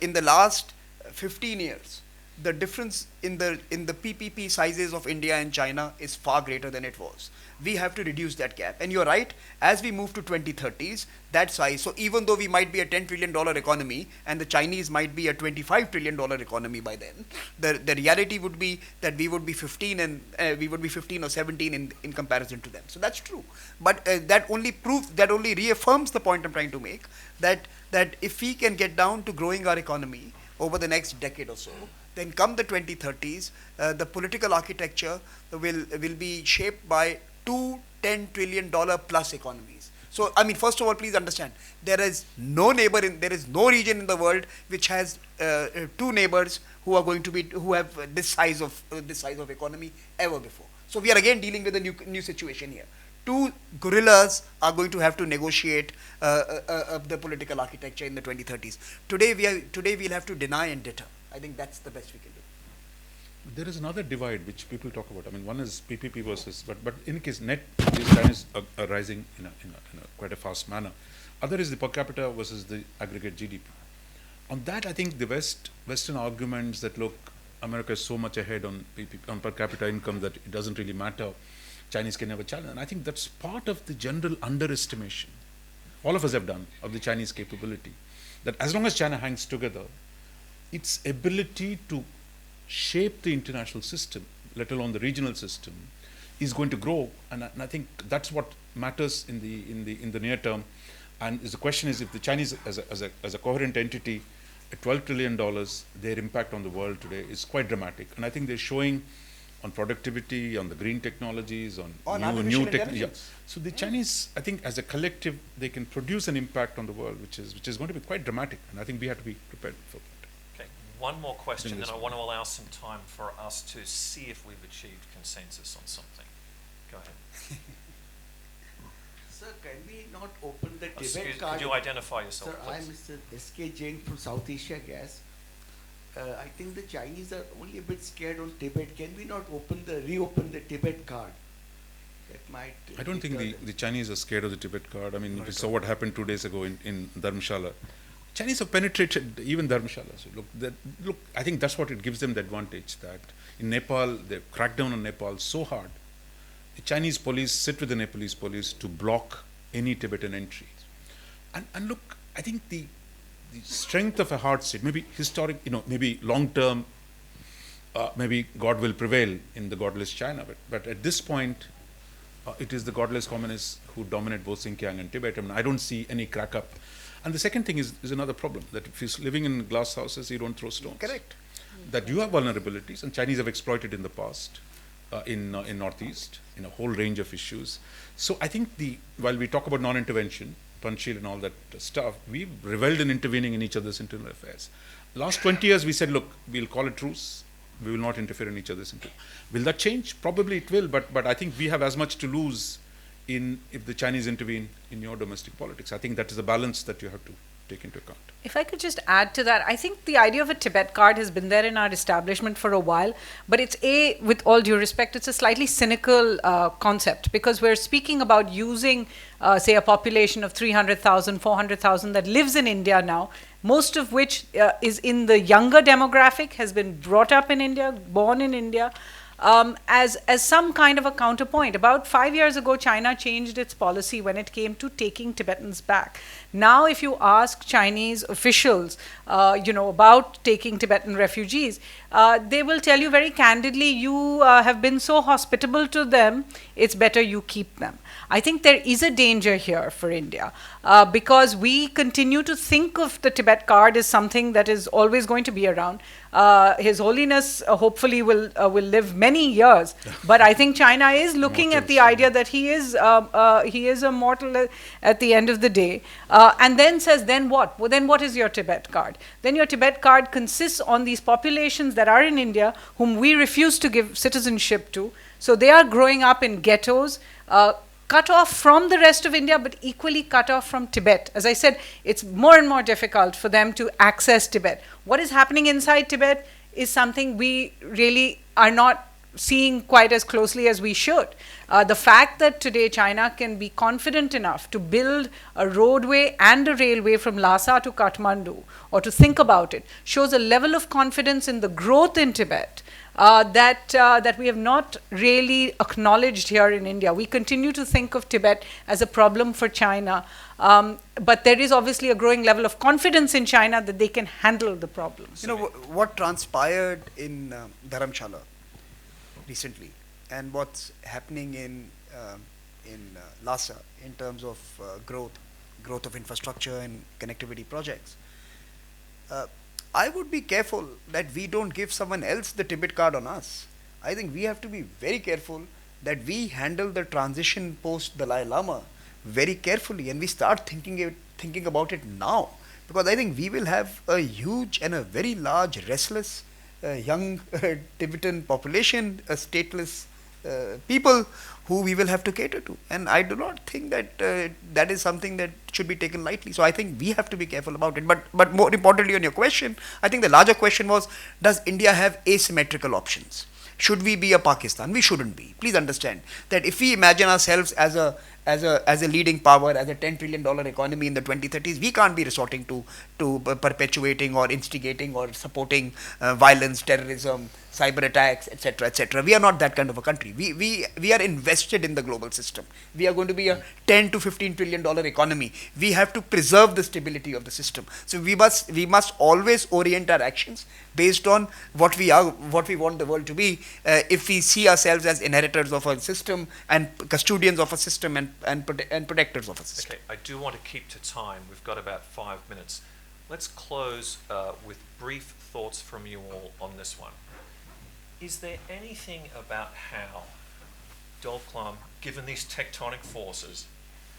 in the last 15 years, the difference in the PPP sizes of India and China is far greater than it was. We have to reduce that gap. And you're right, as we move to 2030s, that size, so even though we might be a $10 trillion economy and the Chinese might be a $25 trillion economy by then, the reality would be that we would be 15 or 17 in comparison to them. So that's true. But that only reaffirms the point I'm trying to make, that if we can get down to growing our economy over the next decade or so, then come the 2030s, the political architecture will be shaped by two $10 trillion plus economies. So, I mean, first of all, please understand, there is no region in the world which has two neighbors who have this size of economy ever before. So we are again dealing with a new situation here. Two gorillas are going to have to negotiate the political architecture in the 2030s. Today we'll have to deny and deter. I think that's the best we can do. There is another divide which people talk about. I mean, one is PPP versus, but in any case, net these Chinese are rising in a quite a fast manner. Other is the per capita versus the aggregate GDP. On that, I think the Western arguments that look, America is so much ahead on per capita income that it doesn't really matter. Chinese can never challenge. And I think that's part of the general underestimation all of us have done of the Chinese capability. That as long as China hangs together, its ability to shape the international system, let alone the regional system, is going to grow, and I think that's what matters in the near term. And the question is, if the Chinese as a coherent entity, at $12 trillion, their impact on the world today is quite dramatic, and I think they're showing on productivity, on the green technologies, on new technology. Yeah. So the Chinese, I think, as a collective, they can produce an impact on the world, which is going to be quite dramatic, and I think we have to be prepared for that. One more question, then I want to allow some time for us to see if we've achieved consensus on something. Go ahead. Sir, can we not open the Excuse, Tibet card? could you identify yourself, Sir, please? I'm Mr. S.K. Jain from South Asia Gas. I think the Chinese are only a bit scared on Tibet. Can we not reopen the Tibet card? That might. I don't think the Chinese are scared of the Tibet card. I mean, we saw what happened 2 days ago in Dharamshala. Chinese have penetrated even Dharamshala. So look, I think that's what it gives them the advantage, that in Nepal, they've cracked down on Nepal so hard. The Chinese police sit with the Nepalese police to block any Tibetan entry. And look, I think the strength of a hard state, maybe historic, maybe long-term, maybe God will prevail in the godless China. But at this point, it is the godless communists who dominate both Xinjiang and Tibet. I mean, I don't see any crack up. And the second thing is another problem, that if you're living in glass houses, you don't throw stones. Correct. That you have vulnerabilities, and Chinese have exploited in the past in Northeast, in a whole range of issues. So I think while we talk about non-intervention, Panchil and all that stuff, we've reveled in intervening in each other's internal affairs. Last 20 years, we said, look, we'll call it truce. We will not interfere in each other's internal. Will that change? Probably it will, but I think we have as much to lose if the Chinese intervene in your domestic politics. I think that is a balance that you have to take into account. If I could just add to that, I think the idea of a Tibet card has been there in our establishment for a while, but it's with all due respect, it's a slightly cynical concept, because we're speaking about using, say, a population of 300,000, 400,000 that lives in India now, most of which is in the younger demographic, has been brought up in India, born in India, as some kind of a counterpoint. About 5 years ago, China changed its policy when it came to taking Tibetans back. Now, if you ask Chinese officials, about taking Tibetan refugees, they will tell you very candidly, you have been so hospitable to them, it's better you keep them. I think there is a danger here for India, because we continue to think of the Tibet card as something that is always going to be around. His Holiness hopefully will live many years, but I think China is looking at the idea that he is a mortal at the end of the day, and then says, then what? Well, then what is your Tibet card? Then your Tibet card consists on these populations that are in India whom we refuse to give citizenship to. So they are growing up in ghettos, cut off from the rest of India, but equally cut off from Tibet. As I said, it's more and more difficult for them to access Tibet. What is happening inside Tibet is something we really are not seeing quite as closely as we should. The fact that today China can be confident enough to build a roadway and a railway from Lhasa to Kathmandu, or to think about it, shows a level of confidence in the growth in Tibet that we have not really acknowledged here in India. We continue to think of Tibet as a problem for China, but there is obviously a growing level of confidence in China that they can handle the problems. What transpired in Dharamshala recently, and what's happening in Lhasa in terms of growth of infrastructure and connectivity projects. I would be careful that we don't give someone else the Tibet card on us. I think we have to be very careful that we handle the transition post Dalai Lama very carefully, and we start thinking about it now, because I think we will have a huge and a very large restless young Tibetan population, stateless people who we will have to cater to, and I do not think that that is something that should be taken lightly. So I think we have to be careful about it. But more importantly, on your question, I think the larger question was: does India have asymmetrical options? Should we be a Pakistan? We shouldn't be. Please understand that if we imagine ourselves as a leading power, as a $10 trillion economy in the 2030s, we can't be resorting to perpetuating or instigating or supporting violence, terrorism, cyber attacks, etc., etc. We are not that kind of a country. We are invested in the global system. We are going to be a $10 to $15 trillion economy. We have to preserve the stability of the system. So we must always orient our actions based on what we want the world to be. If we see ourselves as inheritors of a system and custodians of a system and protectors of a system. Okay, I do want to keep to time. We've got about 5 minutes. Let's close with brief thoughts from you all on this one. Is there anything about how Doklam, given these tectonic forces,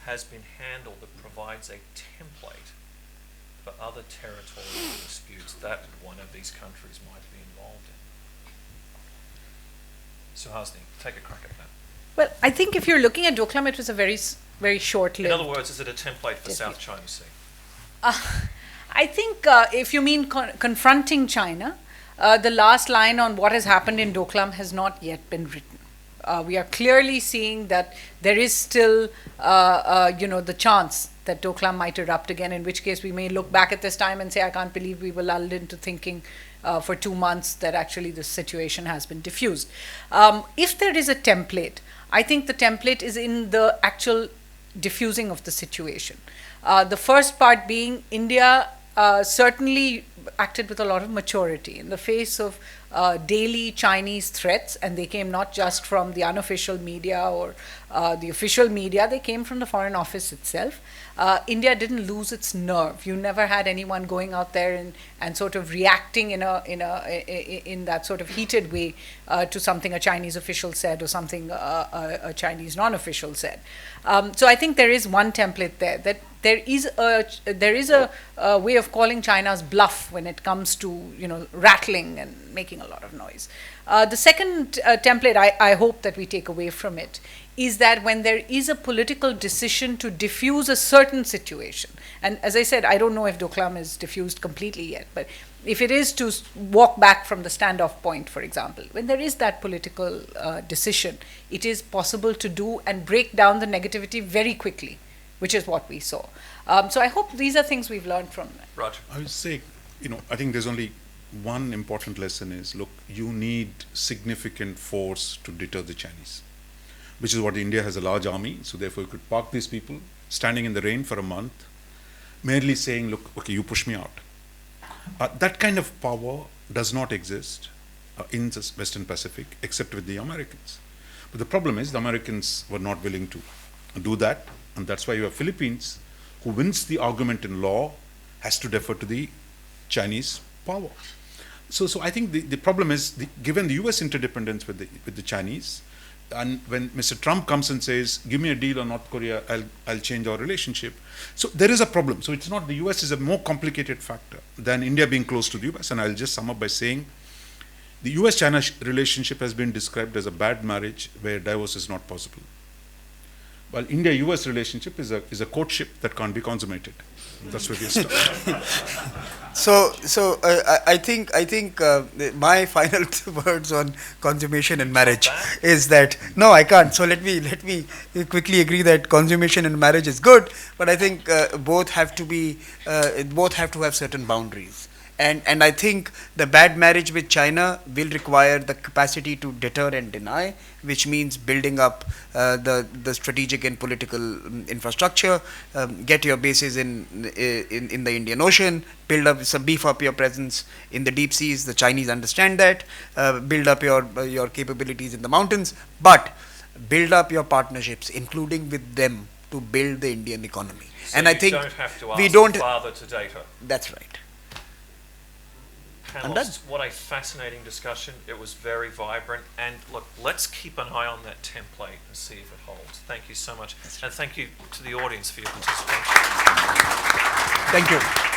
has been handled that provides a template for other territorial disputes that one of these countries might be involved in? Suhasini, take a crack at that. Well, I think if you're looking at Doklam, it was a very, very short-lived. In other words, is it a template for South China Sea? I think if you mean confronting China, the last line on what has happened in Doklam has not yet been written. We are clearly seeing that there is still, the chance that Doklam might erupt again, in which case we may look back at this time and say, I can't believe we were lulled into thinking for 2 months that actually the situation has been diffused. If there is a template, I think the template is in the actual diffusing of the situation. The first part being India certainly acted with a lot of maturity in the face of daily Chinese threats, and they came not just from the unofficial media or the official media, they came from the Foreign Office itself. India didn't lose its nerve. You never had anyone going out there and sort of reacting in that sort of heated way to something a Chinese official said or something a Chinese non-official said. So I think there is one template there, that there is a way of calling China's bluff when it comes to rattling and making a lot of noise. The second template I hope that we take away from it is that when there is a political decision to diffuse a certain situation, and as I said, I don't know if Doklam is diffused completely yet, but if it is to walk back from the standoff point, for example, when there is that political decision, it is possible to do and break down the negativity very quickly, which is what we saw. So I hope these are things we've learned from that. Roger. I would say, I think there's only one important lesson is, look, you need significant force to deter the Chinese, which is what India has a large army, so therefore you could park these people standing in the rain for a month, merely saying, look, okay, you push me out. That kind of power does not exist in the Western Pacific except with the Americans. But the problem is the Americans were not willing to do that, and that's why you have Philippines, who wins the argument in law, has to defer to the Chinese power. So I think the problem is, given the US interdependence with the Chinese, and when Mr. Trump comes and says, give me a deal on North Korea, I'll change our relationship. So there is a problem. So it's not, the US is a more complicated factor than India being close to the US. And I'll just sum up by saying, the US-China relationship has been described as a bad marriage where divorce is not possible. While India-US relationship is a courtship that can't be consummated. That's where we start. I think my final words on consummation and marriage is that no, I can't. So let me quickly agree that consummation and marriage is good, but I think both have to have certain boundaries. And I think the bad marriage with China will require the capacity to deter and deny, which means building up the strategic and political infrastructure, get your bases in the Indian Ocean, beef up your presence in the deep seas. The Chinese understand that. Build up your capabilities in the mountains, but build up your partnerships, including with them, to build the Indian economy. So and I think don't have to ask we don't. father to data. That's right. Panelists, what a fascinating discussion. It was very vibrant. And look, let's keep an eye on that template and see if it holds. Thank you so much. And thank you to the audience for your participation. Thank you.